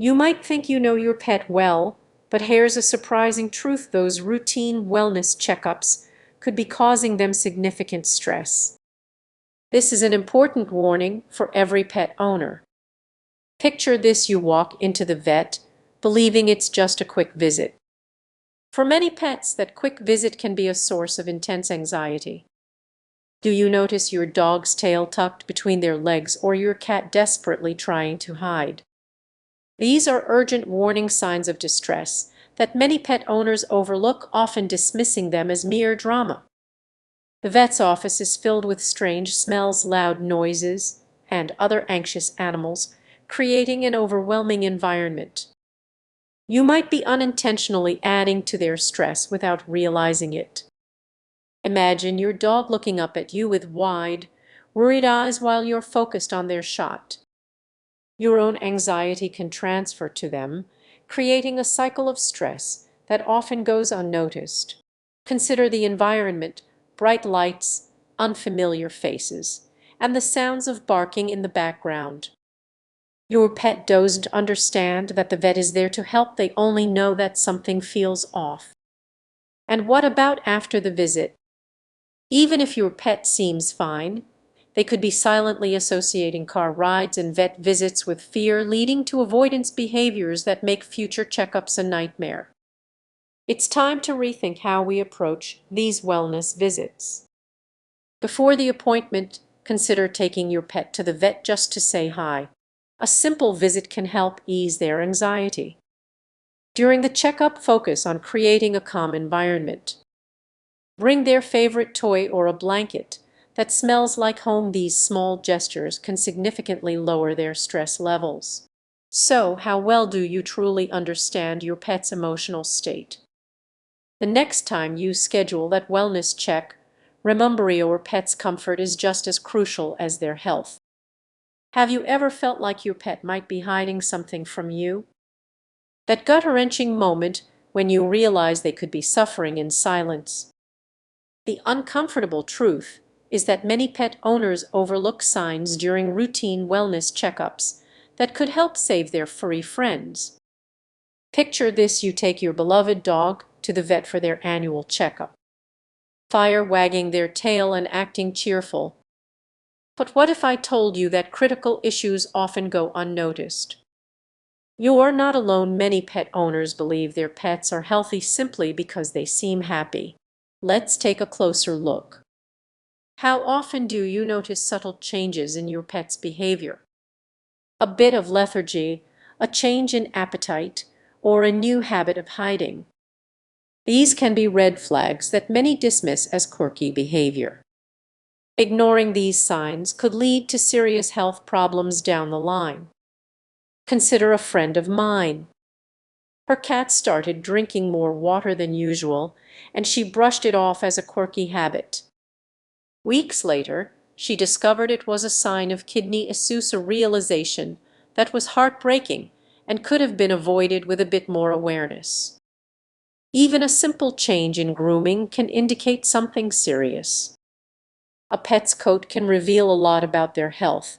You might think you know your pet well, but here's a surprising truth: those routine wellness checkups could be causing them significant stress. This is an important warning for every pet owner. Picture this: you walk into the vet believing it's just a quick visit. For many pets, that quick visit can be a source of intense anxiety. Do you notice your dog's tail tucked between their legs or your cat desperately trying to hide? These are urgent warning signs of distress that many pet owners overlook, often dismissing them as mere drama. The vet's office is filled with strange smells, loud noises, and other anxious animals, creating an overwhelming environment. You might be unintentionally adding to their stress without realizing it. Imagine your dog looking up at you with wide, worried eyes while you're focused on their shot. Your own anxiety can transfer to them, creating a cycle of stress that often goes unnoticed. Consider the environment: bright lights, unfamiliar faces, and the sounds of barking in the background. Your pet doesn't understand that the vet is there to help, they only know that something feels off. And what about after the visit? Even if your pet seems fine, they could be silently associating car rides and vet visits with fear, leading to avoidance behaviors that make future checkups a nightmare. It's time to rethink how we approach these wellness visits. Before the appointment, consider taking your pet to the vet just to say hi. A simple visit can help ease their anxiety. During the checkup, focus on creating a calm environment. Bring their favorite toy or a blanket that smells like home. These small gestures can significantly lower their stress levels. So, how well do you truly understand your pet's emotional state? The next time you schedule that wellness check, remember your pet's comfort is just as crucial as their health. Have you ever felt like your pet might be hiding something from you? That gut-wrenching moment when you realize they could be suffering in silence. The uncomfortable truth is that many pet owners overlook signs during routine wellness checkups that could help save their furry friends. Picture this: you take your beloved dog to the vet for their annual checkup, fire wagging their tail and acting cheerful. But what if I told you that critical issues often go unnoticed? You're not alone. Many pet owners believe their pets are healthy simply because they seem happy. Let's take a closer look. How often do you notice subtle changes in your pet's behavior? A bit of lethargy, a change in appetite, or a new habit of hiding? These can be red flags that many dismiss as quirky behavior. Ignoring these signs could lead to serious health problems down the line. Consider a friend of mine. Her cat started drinking more water than usual, and she brushed it off as a quirky habit. Weeks later, she discovered it was a sign of kidney issues, a realization that was heartbreaking and could have been avoided with a bit more awareness. Even a simple change in grooming can indicate something serious. A pet's coat can reveal a lot about their health.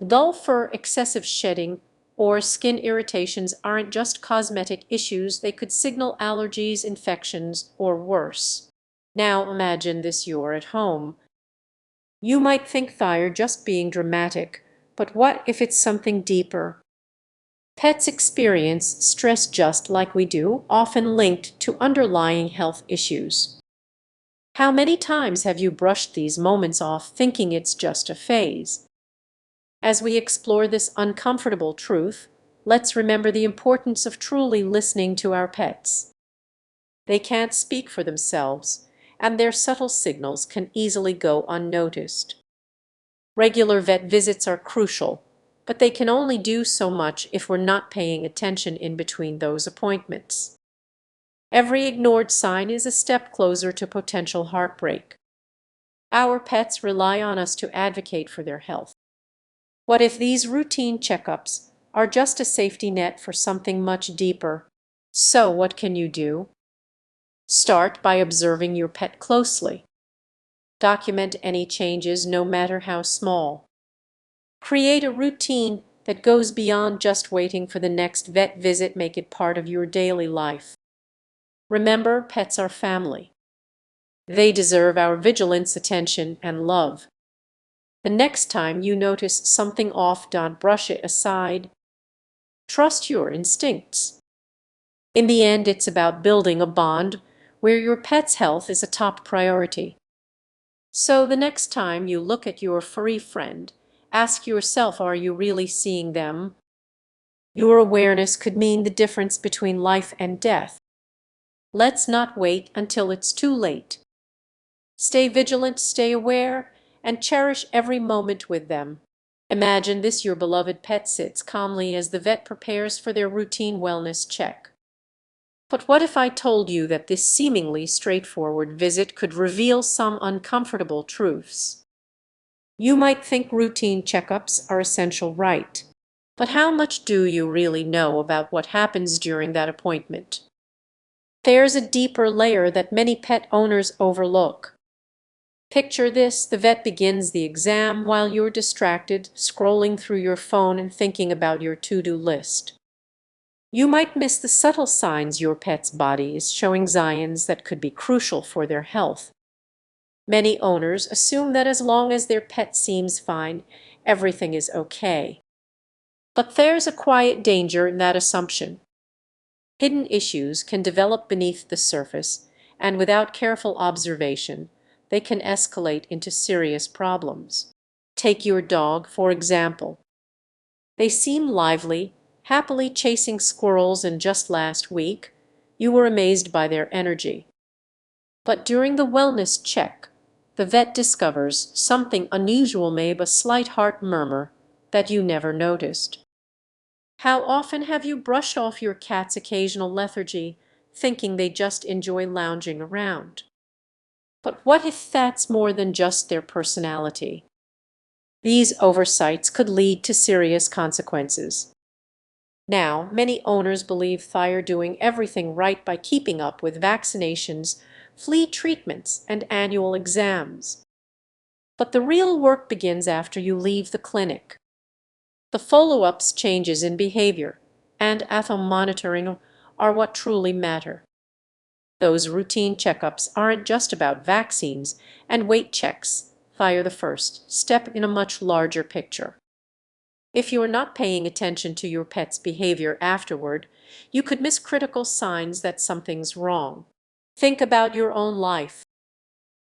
Dull fur, excessive shedding, or skin irritations aren't just cosmetic issues, they could signal allergies, infections, or worse. Now imagine this: you're at home. You might think they're just being dramatic, but what if it's something deeper? Pets experience stress just like we do, often linked to underlying health issues. How many times have you brushed these moments off thinking it's just a phase? As we explore this uncomfortable truth, let's remember the importance of truly listening to our pets. They can't speak for themselves, and their subtle signals can easily go unnoticed. Regular vet visits are crucial, but they can only do so much if we're not paying attention in between those appointments. Every ignored sign is a step closer to potential heartbreak. Our pets rely on us to advocate for their health. What if these routine checkups are just a safety net for something much deeper? So what can you do? Start by observing your pet closely. Document any changes, no matter how small. Create a routine that goes beyond just waiting for the next vet visit. Make it part of your daily life. Remember, pets are family. They deserve our vigilance, attention, and love. The next time you notice something off, don't brush it aside. Trust your instincts. In the end, it's about building a bond where your pet's health is a top priority. So the next time you look at your furry friend, ask yourself, are you really seeing them? Your awareness could mean the difference between life and death. Let's not wait until it's too late. Stay vigilant, stay aware, and cherish every moment with them. Imagine this: your beloved pet sits calmly as the vet prepares for their routine wellness check. But what if I told you that this seemingly straightforward visit could reveal some uncomfortable truths? You might think routine checkups are essential, right? But how much do you really know about what happens during that appointment? There's a deeper layer that many pet owners overlook. Picture this: the vet begins the exam while you're distracted, scrolling through your phone and thinking about your to-do list. You might miss the subtle signs your pet's body is showing, signs that could be crucial for their health. Many owners assume that as long as their pet seems fine, everything is okay. But there's a quiet danger in that assumption. Hidden issues can develop beneath the surface, and without careful observation, they can escalate into serious problems. Take your dog, for example. They seem lively, happily chasing squirrels, and just last week, you were amazed by their energy. But during the wellness check, the vet discovers something unusual, maybe a slight heart murmur that you never noticed. How often have you brushed off your cat's occasional lethargy, thinking they just enjoy lounging around? But what if that's more than just their personality? These oversights could lead to serious consequences. Now, many owners believe they're doing everything right by keeping up with vaccinations, flea treatments, and annual exams. But the real work begins after you leave the clinic. The follow-ups, changes in behavior, and at-home monitoring are what truly matter. Those routine checkups aren't just about vaccines and weight checks. They're the first step in a much larger picture. If you are not paying attention to your pet's behavior afterward, you could miss critical signs that something's wrong. Think about your own life.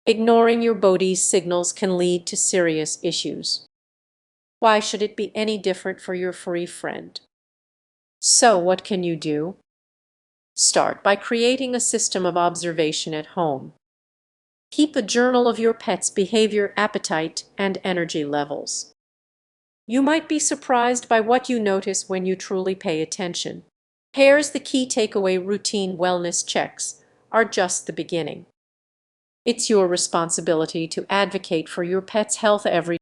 Ignoring your body's signals can lead to serious issues. Why should it be any different for your furry friend? So what can you do? Start by creating a system of observation at home. Keep a journal of your pet's behavior, appetite, and energy levels. You might be surprised by what you notice when you truly pay attention. Here's the key takeaway: routine wellness checks are just the beginning. It's your responsibility to advocate for your pet's health every